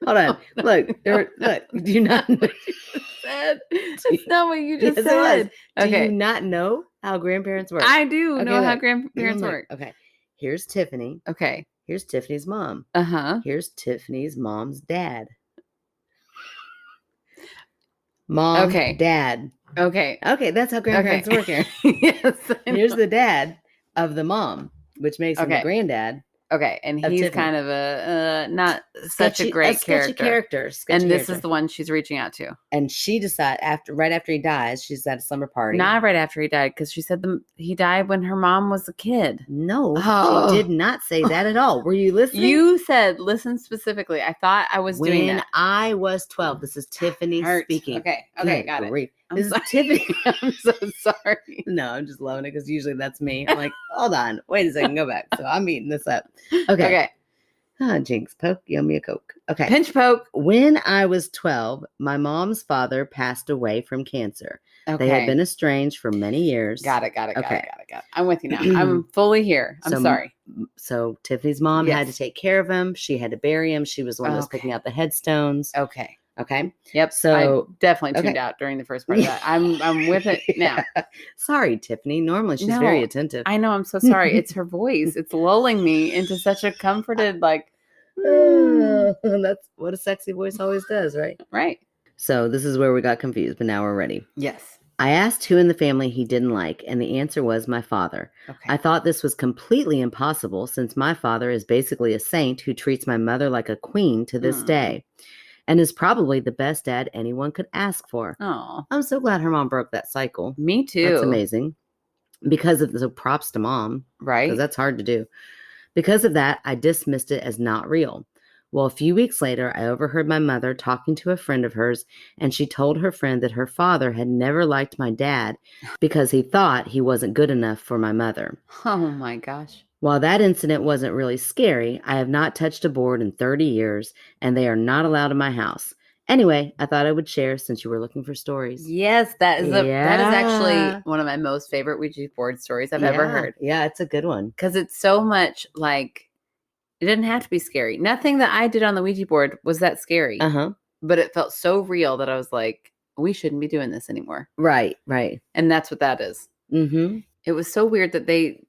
Hold on. Look. Do you not know? That's not what you just Yes, said. Okay. Do you not know how grandparents work? I do know how grandparents work. Okay. Here's Tiffany. Okay. Here's Tiffany's mom. Here's Tiffany's mom's dad. Mom. Okay. Dad. Okay. Okay. That's how grandparents work here. Yes. Here's the dad of the mom, which makes him the granddad. Okay, and he's Tiffany. Kind of a not such a great character. And this is the one she's reaching out to. And she decided right after he dies, she's at a slumber party. Not right after he died, because she said he died when her mom was a kid. No, she did not say that at all. Were you listening? You said listen specifically. I thought I was doing that. When I was 12, this is Tiffany speaking. Okay, got it. This is Tiffany. I'm so sorry. No, I'm just loving it because usually that's me. I'm like, hold on, wait a second, go back. So I'm eating this up. Okay. Jinx, poke, yummy a Coke. Okay. Pinch poke. When I was 12, my mom's father passed away from cancer. Okay. They had been estranged for many years. Got it. I'm with you now. I'm fully here. I'm sorry. So Tiffany's mom had to take care of him. She had to bury him. She was the one that was picking out the headstones. Okay. Yep. So I definitely tuned out during the first part of that. I'm with it now. Sorry, Tiffany. Normally she's very attentive. I know. I'm so sorry. It's her voice. It's lulling me into such a comforted, like. That's what a sexy voice always does, right? Right. So this is where we got confused, but now we're ready. Yes. I asked who in the family he didn't like, and the answer was my father. Okay. I thought this was completely impossible since my father is basically a saint who treats my mother like a queen to this day and is probably the best dad anyone could ask for. Oh, I'm so glad her mom broke that cycle. me too. That's amazing. Because of the props to mom. Right. Because that's hard to do. Because of that, I dismissed it as not real. Well, a few weeks later, I overheard my mother talking to a friend of hers, and she told her friend that her father had never liked my dad because he thought he wasn't good enough for my mother. Oh my gosh. While that incident wasn't really scary, I have not touched a board in 30 years, and they are not allowed in my house. Anyway, I thought I would share since you were looking for stories. Yes, that is actually one of my most favorite Ouija board stories I've ever heard. Yeah, it's a good one. Because it's so much like, it didn't have to be scary. Nothing that I did on the Ouija board was that scary. But it felt so real that I was like, we shouldn't be doing this anymore. Right, right. And that's what that is. Mm-hmm. It was so weird that they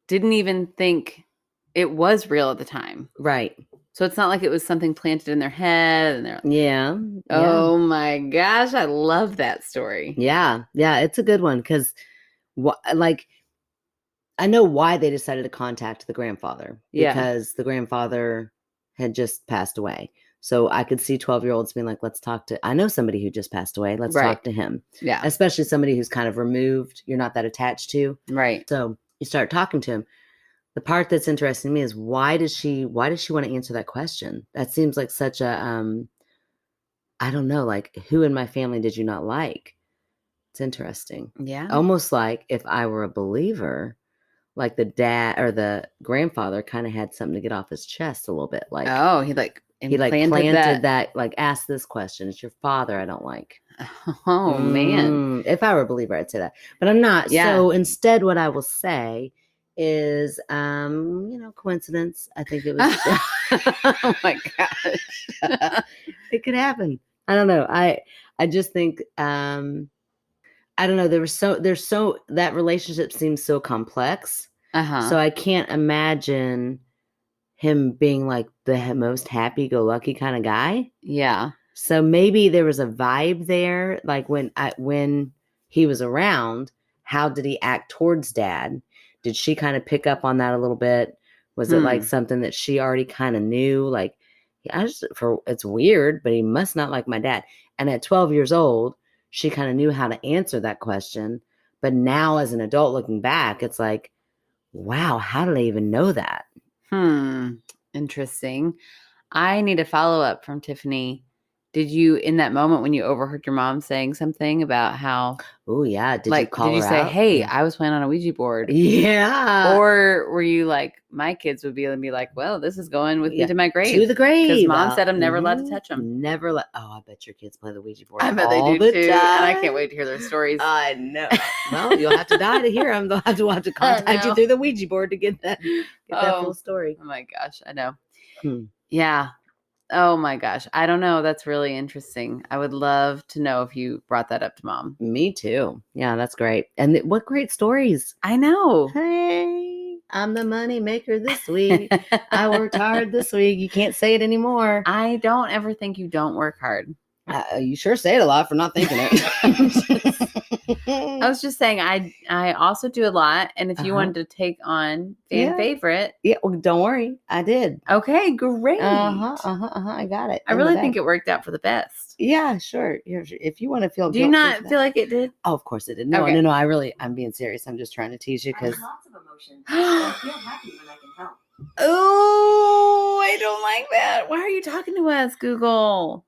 didn't even think it was real at the time. Right. So it's not like it was something planted in their head and they're like, yeah. Oh my gosh, I love that story. Yeah, it's a good one because, like, I know why they decided to contact the grandfather because the grandfather had just passed away. So I could see 12-year-olds being like, let's talk to, I know somebody who just passed away. Let's talk to him. Yeah. Especially somebody who's kind of removed, you're not that attached to. Right. So you start talking to him. The part that's interesting to me is why does she want to answer that question? That seems like such a, I don't know, like who in my family did you not like? It's interesting. Yeah. Almost like if I were a believer, like the dad or the grandfather kind of had something to get off his chest a little bit. Like, oh, he planted that, like, ask this question. It's your father I don't like. Oh, man. If I were a believer, I'd say that. But I'm not. Yeah. So instead, what I will say is, coincidence. I think it was. Oh, my gosh. It could happen. I don't know. I just think, I don't know. There's so that relationship seems so complex. So I can't imagine him being like the most happy-go-lucky kind of guy. Yeah. So maybe there was a vibe there. Like when he was around, how did he act towards dad? Did she kind of pick up on that a little bit? Was it like something that she already kind of knew? Like, it's weird, but he must not like my dad. And at 12 years old, she kind of knew how to answer that question. But now as an adult looking back, it's like, wow, how did I even know that? Interesting. I need a follow-up from Tiffany. Did you, in that moment when you overheard your mom saying something about how... Oh, yeah. Did you call her out? Did you say, hey, I was playing on a Ouija board? Yeah. Or were you like, my kids would be like, well, this is going with me to my grave. To the grave. Because mom said I'm never allowed to touch them. Never let... Oh, I bet your kids play the Ouija board I bet they do too. And I can't wait to hear their stories. I know. Well, you'll have to die to hear them. They'll have to contact you through the Ouija board to get that full story. Oh my gosh. I know. Yeah. Oh my gosh. I don't know. That's really interesting. I would love to know if you brought that up to mom. Me too. Yeah, that's great. And what great stories. I know. Hey, I'm the money maker this week. I worked hard this week. You can't say it anymore. I don't ever think you don't work hard. You sure say it a lot for not thinking it. I was just saying, I also do a lot. And if you wanted to take on fan favorite. Yeah, well, don't worry. I did. Okay, great. I got it. I really think it worked out for the best. Yeah, sure. If you want to feel Do you not feel like it did? Oh, of course it did. No, I'm being serious. I'm just trying to tease you because lots of emotions. I feel happy when I can help. Oh, I don't like that. Why are you talking to us, Google?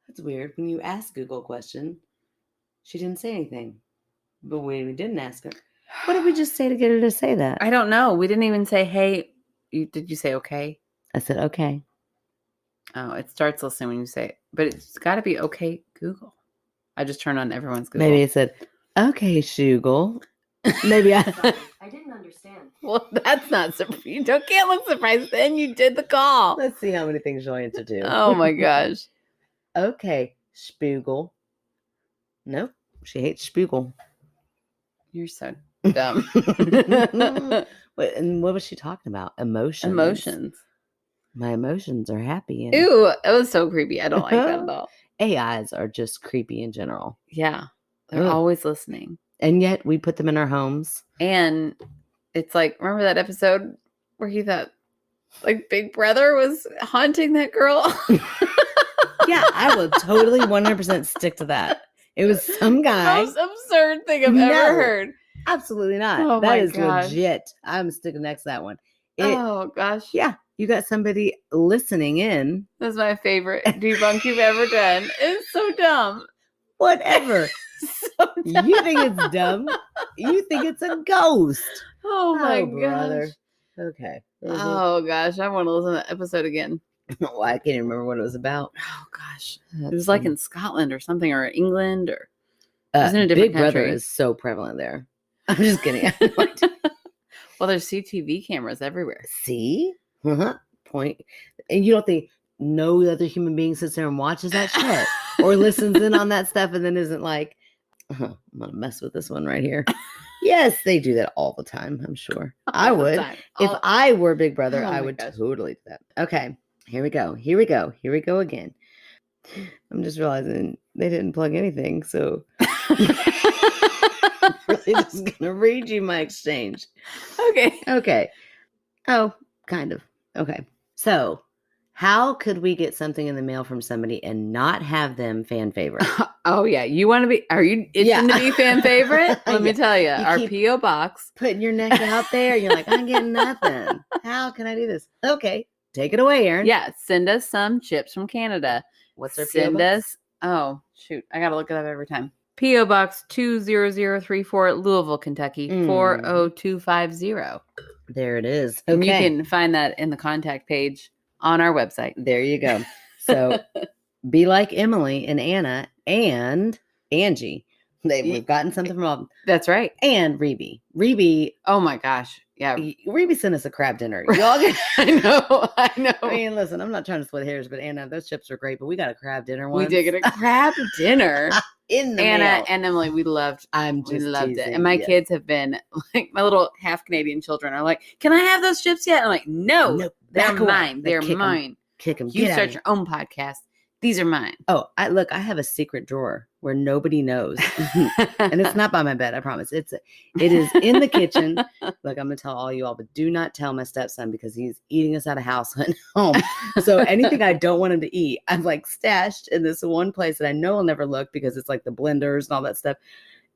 That's weird. When you ask Google a question, she didn't say anything. But when we didn't ask her, what did we just say to get her to say that? I don't know. We didn't even say, hey, did you say okay? I said, okay. Oh, it starts listening when you say it. But it's got to be okay, Google. I just turned on everyone's Google. Maybe it said, okay, Shoogle. Maybe I didn't understand. Well, that's not surprising. You can't look surprised. Then you did the call. Let's see how many things you'll answer to. Oh, my gosh. Okay, Spoogle. Nope, she hates Spoogle. You're so dumb. And what was she talking about? Emotions. My emotions are happy. And Ew, it was so creepy. I don't like that at all. AIs are just creepy in general. Yeah. They're Ugh. always listening. And yet we put them in our homes. And it's like, remember that episode where he thought like Big Brother was haunting that girl? Yeah, I will totally 100% stick to that. It was some guy. Most absurd thing I've ever heard. Absolutely not. Oh that my is gosh. legit. I'm sticking next to that one. Oh gosh. Yeah, you got somebody listening in. That's my favorite debunk you've ever done. It's so dumb. Whatever. So dumb. You think it's dumb. You think it's a ghost. Oh my brother. gosh. Okay. Oh gosh, I want to listen to that episode again. Well, I can't even remember what it was about. Oh gosh. It was like in Scotland or something, or England, or it was in a Big different Brother country. is so prevalent there. I'm just kidding. Well, there's CCTV cameras everywhere. See? Point. And you don't think no other human being sits there and watches that shit or listens in on that stuff and then isn't like, I'm going to mess with this one right here. Yes, they do that all the time, I'm sure. I would. If I were Big Brother, I would totally do that. Okay, here we go. Here we go again. I'm just realizing they didn't plug anything, so I'm really just going to read you my exchange. Okay. Oh, kind of. Okay. So, how could we get something in the mail from somebody and not have them fan favorite? Oh, yeah. You want to be, are you itching to be fan favorite? Let me tell you, our P.O. box. Putting your neck out there. You're like, I'm getting nothing. How can I do this? Okay. Take it away, Erin. Yeah. Send us some chips from Canada. What's our P.O. box? Oh, shoot. I got to look it up every time. P.O. Box 20034, Louisville, Kentucky, 40250. There it is. Okay. And you can find that in the contact page on our website. There you go. So be like Emily and Anna and Angie. We've gotten something from all of them. That's right. And Reby. Oh my gosh. Yeah. Reby sent us a crab dinner. Y'all get, I know. I mean, listen, I'm not trying to split hairs, but Anna, those chips are great, but we got a crab dinner once. We did get a crab dinner. In the Anna mail. and Emily, we loved teasing, it. And my kids have been like, my little half Canadian children are like, can I have those chips yet? I'm like, no, they're mine. They're mine. Kick them. You start your own podcast. These are mine. Oh, I have a secret drawer where nobody knows. And it's not by my bed, I promise. It is in the kitchen. Look, I'm gonna tell all you all, but do not tell my stepson because he's eating us out of house at home. So anything I don't want him to eat, I've like stashed in this one place that I know I'll never look because it's like the blenders and all that stuff.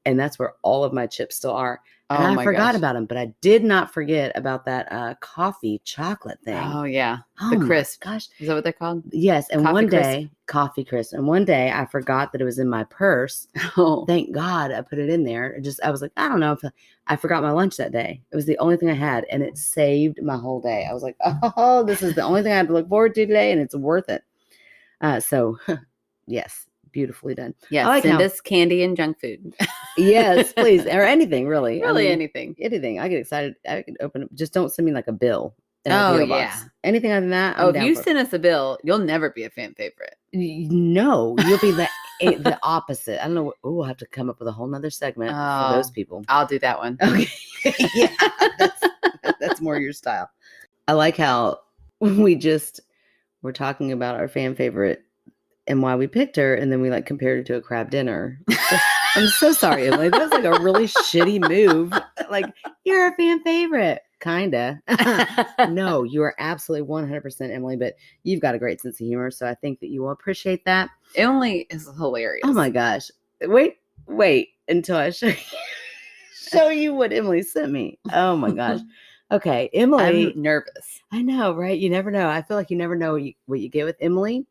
And that's where all of my chips still are. And I forgot about them, but I did not forget about that coffee chocolate thing. Oh, yeah. The crisp. Gosh. Is that what they're called? Yes. And one day, coffee crisp. And one day I forgot that it was in my purse. Oh. Thank God I put it in there. I was like, I don't know if I forgot my lunch that day. It was the only thing I had. And it saved my whole day. I was like, oh, this is the only thing I have to look forward to today. And it's worth it. So, yes. Beautifully done. Yes, send us candy and junk food. Yes, please. Or anything, really. Really, anything. Anything. I get excited. I can open it. Just don't send me like a bill. Oh, yeah. Anything other than that. If you send us a bill, you'll never be a fan favorite. No, you'll be the opposite. I don't know. We'll have to come up with a whole nother segment for those people. I'll do that one. Okay. Yeah, that's more your style. I like how we're talking about our fan favorite and why we picked her, and then we like compared it to a crab dinner. I'm so sorry, Emily. That was like a really shitty move. Like, you're a fan favorite. Kinda. No, you are absolutely 100% Emily, but you've got a great sense of humor, so I think that you will appreciate that. Emily is hilarious. Oh my gosh. Wait until I show you what Emily sent me. Oh my gosh. Okay, Emily. I'm nervous. I know, right? You never know. I feel like you never know what you get with Emily.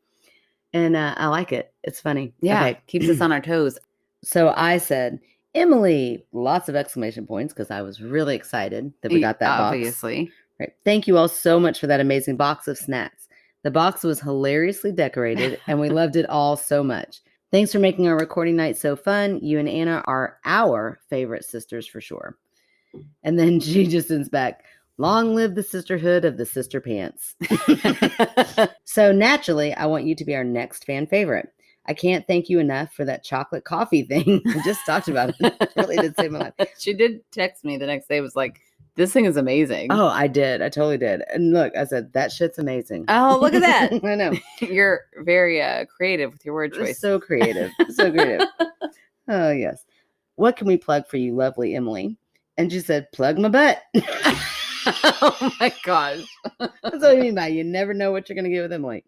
And I like it. It's funny. Yeah. Okay. Keeps us on our toes. So I said, Emily, lots of exclamation points because I was really excited that we got that box. Obviously. Right. Thank you all so much for that amazing box of snacks. The box was hilariously decorated and we loved it all so much. Thanks for making our recording night so fun. You and Anna are our favorite sisters for sure. And then she just sends back, long live the sisterhood of the sister pants. So naturally, I want you to be our next fan favorite. I can't thank you enough for that chocolate coffee thing. I just talked about it. It really did save my life. She did text me the next day. Was like, This thing is amazing. Oh, I did. I totally did. And look, I said, that shit's amazing. Oh, look at that. I know. You're very creative with your word choice. So creative. So creative. Oh, yes. What can we plug for you, lovely Emily? And she said, plug my butt. Oh my gosh. That's what I mean by you never know what you're going to get with Emily.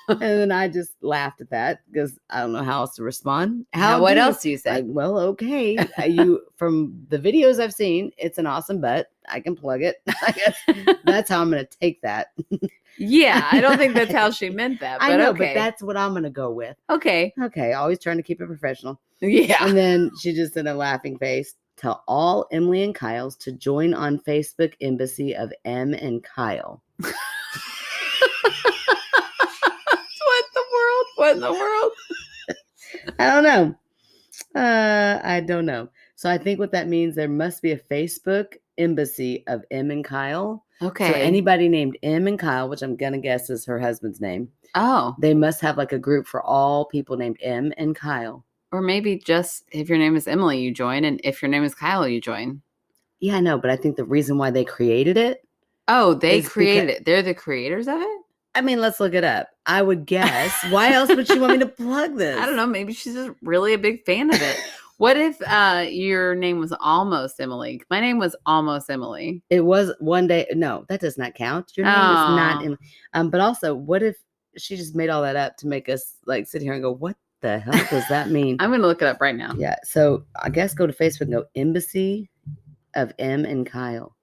And then I just laughed at that because I don't know how else to respond. What else do you say? Like, well, okay. You from the videos I've seen, it's an awesome butt. I can plug it. I guess that's how I'm going to take that. Yeah, I don't think that's how she meant that. But I know, okay. but that's what I'm going to go with. Okay. Okay, always trying to keep it professional. Yeah. And then she just said a laughing face. Tell all Emily and Kyle's to join on Facebook Embassy of Em and Kyle. What in the world? I don't know. I don't know. So I think what that means, there must be a Facebook Embassy of Em and Kyle. Okay. So anybody named Em and Kyle, which I'm going to guess is her husband's name. Oh. They must have like a group for all people named Em and Kyle. Or maybe just if your name is Emily, you join. And if your name is Kyle, you join. Yeah, I know. But I think the reason why they created it. Oh, they created it. They're the creators of it? I mean, let's look it up. I would guess. Why else would she want me to plug this? I don't know. Maybe she's just really a big fan of it. What if your name was Almost Emily? My name was Almost Emily. It was one day. No, that does not count. Your name is not Emily. But also, what if she just made all that up to make us like sit here and go, what the hell does that mean? I'm going to look it up right now. Yeah. So I guess go to Facebook and go Embassy of Em and Kyle.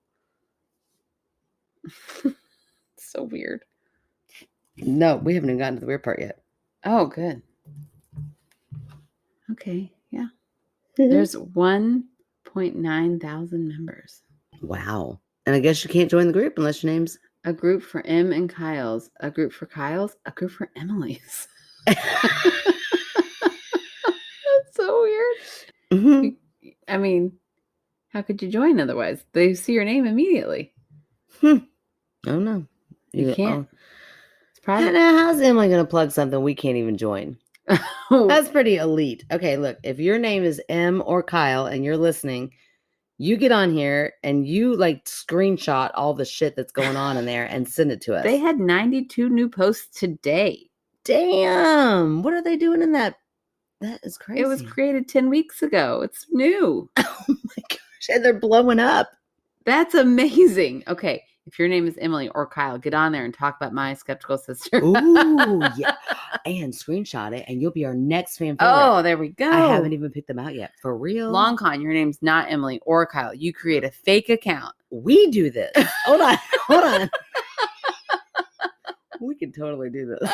So weird. No, we haven't even gotten to the weird part yet. Oh, good. Okay. Yeah. There's 1.9 thousand members. Wow. And I guess you can't join the group unless your name's a group for Em and Kyle's, a group for Kyle's, a group for Emily's. That's so weird. Mm-hmm. I mean, how could you join otherwise? They see your name immediately. Oh no. You can't. It's private. How's Emily going to plug something we can't even join? That's pretty elite. Okay, look, if your name is Em or Kyle and you're listening, you get on here and you like screenshot all the shit that's going on in there and send it to us. They had 92 new posts today. Damn. What are they doing in that? That is crazy. It was created 10 weeks ago. It's new. Oh my gosh. And they're blowing up. That's amazing. Okay. If your name is Emily or Kyle, get on there and talk about my skeptical sister. Ooh, yeah. And screenshot it, and you'll be our next fan favorite. Oh, there we go. I haven't even picked them out yet. For real. Long con, your name's not Emily or Kyle. You create a fake account. We do this. Hold on. We can totally do this.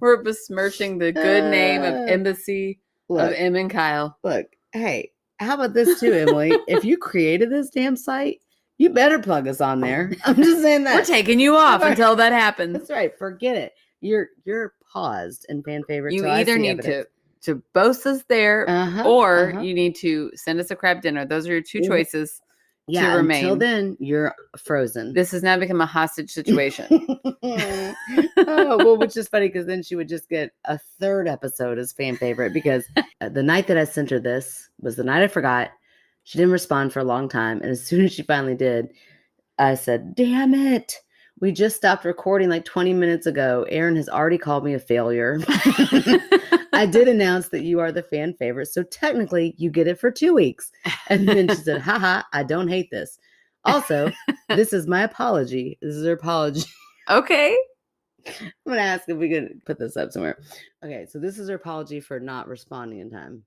We're besmirching the good name of Embassy of Em and Kyle. Look, hey, how about this too, Emily? If you created this damn site, you better plug us on there. I'm just saying that. We're taking you off until that happens. That's right. Forget it. You're paused in fan favorite. You either need to boast us there or you need to send us a crab dinner. Those are your two choices to remain. Until then, you're frozen. This has now become a hostage situation. Well, which is funny because then she would just get a third episode as fan favorite because the night that I sent her this was the night I forgot. She didn't respond for a long time. And as soon as she finally did, I said, damn it. We just stopped recording like 20 minutes ago. Aaron has already called me a failure. I did announce that you are the fan favorite. So technically you get it for 2 weeks. And then she said, haha, I don't hate this. Also, this is my apology. This is her apology. Okay. I'm going to ask if we could put this up somewhere. Okay. So this is her apology for not responding in time.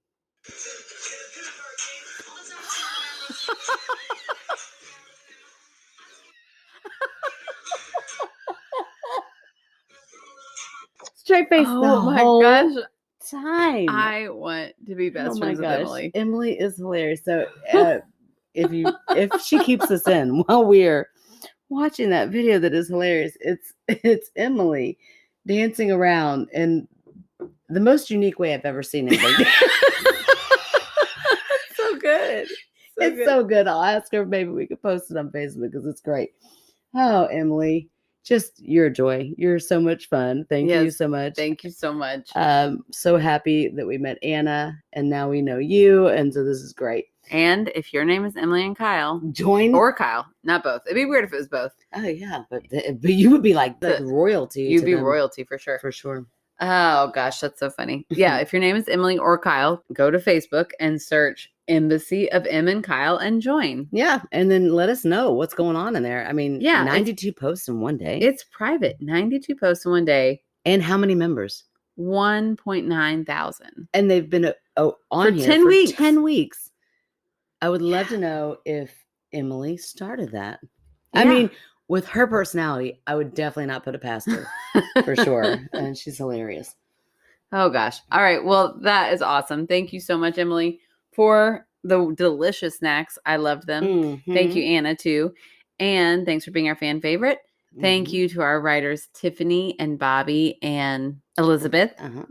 Straight face. Oh my gosh. Time. I want to be best friends with Emily. Emily is hilarious. So if she keeps us in while we're watching that video that is hilarious, it's Emily dancing around in the most unique way I've ever seen Emily. So good. So good. I'll ask her if maybe we could post it on Facebook because it's great. Oh, Emily. Just you're a joy. You're so much fun. Thank you so much. Thank you so much. So happy that we met Anna and now we know you. And so this is great. And if your name is Emily and Kyle, Join. or Kyle, not both. It'd be weird if it was both. Oh yeah, but you would be like royalty. You'd to be them. royalty for sure. For sure. Oh gosh, that's so funny. Yeah, if your name is Emily or Kyle, go to Facebook and search Embassy of Em and Kyle and join. Yeah, and then let us know what's going on in there. I mean, Yeah, 92 posts in one day. It's private. 92 posts in one day. And how many members? 1.9 thousand. And they've been on for here 10 for weeks. 10 weeks. I would love to know if Emily started that. Yeah. I mean, with her personality, I would definitely not put it past her for sure. And she's hilarious. Oh gosh. All right. Well, that is awesome. Thank you so much, Emily, for the delicious snacks. I loved them. Mm-hmm. Thank you, Anna, too. And thanks for being our fan favorite. Thank you to our writers, Tiffany and Bobby and Elizabeth. Uh-huh.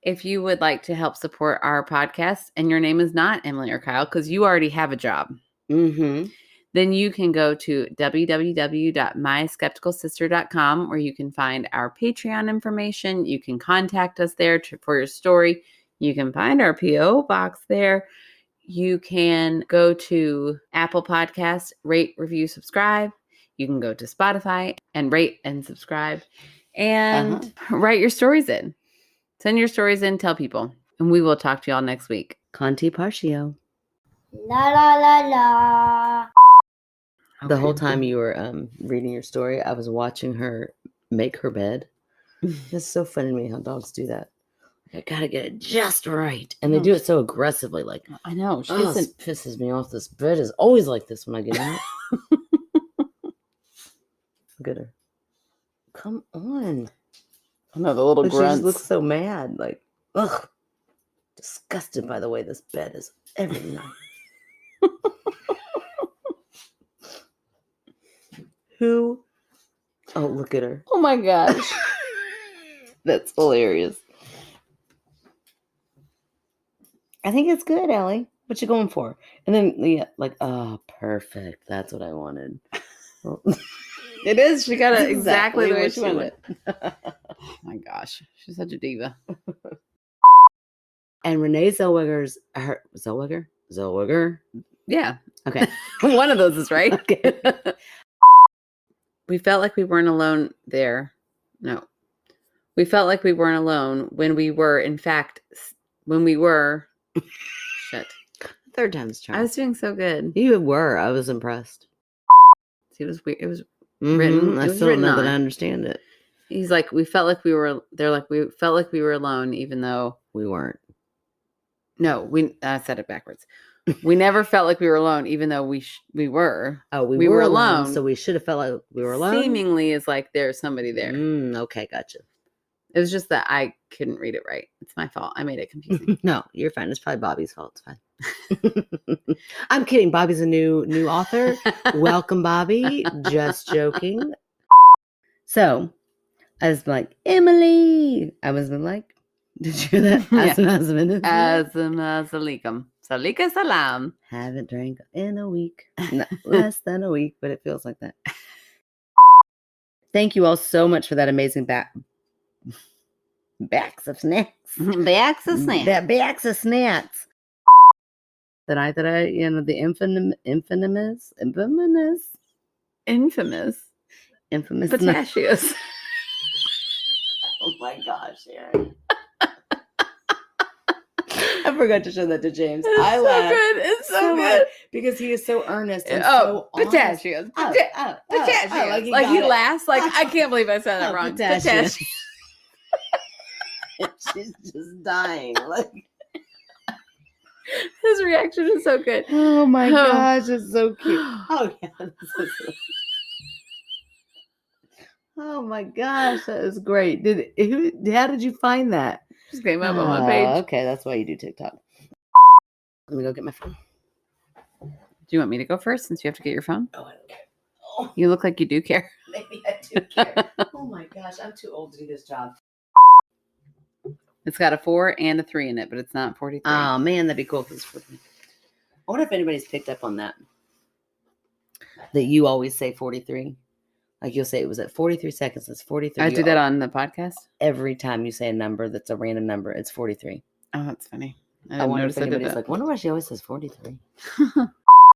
If you would like to help support our podcast and your name is not Emily or Kyle because you already have a job, then you can go to www.myskepticalsister.com where you can find our Patreon information. You can contact us there for your story. You can find our P.O. box there. You can go to Apple Podcasts, rate, review, subscribe. You can go to Spotify and rate and subscribe and write your stories in. Send your stories in, tell people, and we will talk to y'all next week. Conti Partio. La la la la. The whole time you were reading your story, I was watching her make her bed. It's so funny to me how dogs do that. I gotta get it just right, and they do it so aggressively. Like I know, she doesn't pisses me off. This bed is always like this when I get in it. Look at her. Come on. I know the little But she grunts. just looks so mad. Like, ugh. Disgusted by the way this bed is every night. Who? Oh, look at her. Oh my gosh. That's hilarious. I think it's good, Ellie. What you going for? And then, yeah, like, oh, perfect. That's what I wanted. It is. She got it Exactly exactly the way what she she wanted it. Oh my gosh. She's such a diva. And Renee Zellweger's, Zellweger? Yeah. Okay. One of those is right. Okay. We felt like we weren't alone there. No. We felt like we weren't alone when we were, in fact, shit. Third time's charm. I was doing so good. You were. I was impressed. See, it was weird. It was Mm-hmm. written. I It was still don't written know that I on. understand it. He's like, we felt like we were. They're like, we felt like we were alone, even though We weren't. no, I said it backwards. We never felt like we were alone, even though we were. Oh, We were alone. So we should have felt like we were alone. Seemingly, is like there's somebody there. Okay, gotcha. It was just that I couldn't read it right. It's my fault. I made it confusing. No, you're fine. It's probably Bobby's fault. It's fine. I'm kidding. Bobby's a new author. Welcome, Bobby. Just joking. So I was like, Emily. I was like, did you hear that? Yeah. Azam. Salika salam. Haven't drank in a week. No, less than a week, but it feels like that. Thank you all so much for that amazing backs of snacks. Backs of snacks. That backs of snacks. The night that I, the infamous Pistachios. Oh my gosh, Sharon. I forgot to show that to James. I laughed. It's so good. Because he is so earnest and Oh, so honest. pistachios. Pistachios. Like he laughs. Like, I can't believe I said that wrong. Pistachios. Pistachios. She's just dying. Like, His reaction is so good. oh my Oh. gosh, it's so cute. Oh yeah. Oh my gosh, that is great. How did you find that? Just came up on my page. Okay, that's why you do TikTok. Let me go get my phone. Do you want me to go first since you have to get your phone? Oh, I don't care. Oh, You look like you do care. maybe I do care. Oh my gosh, I'm too old to do this job. It's got a 4 and a 3 in it, but it's not 43. Oh man, that'd be cool. I wonder if anybody's picked up on that. That you always say 43. Like you'll say it was at 43 seconds. It's 43. I do that on the podcast. Every time you say a number that's a random number, it's 43. Oh, that's funny. I I didn't wonder if notice I did anybody's that. like, wonder why she always says 43.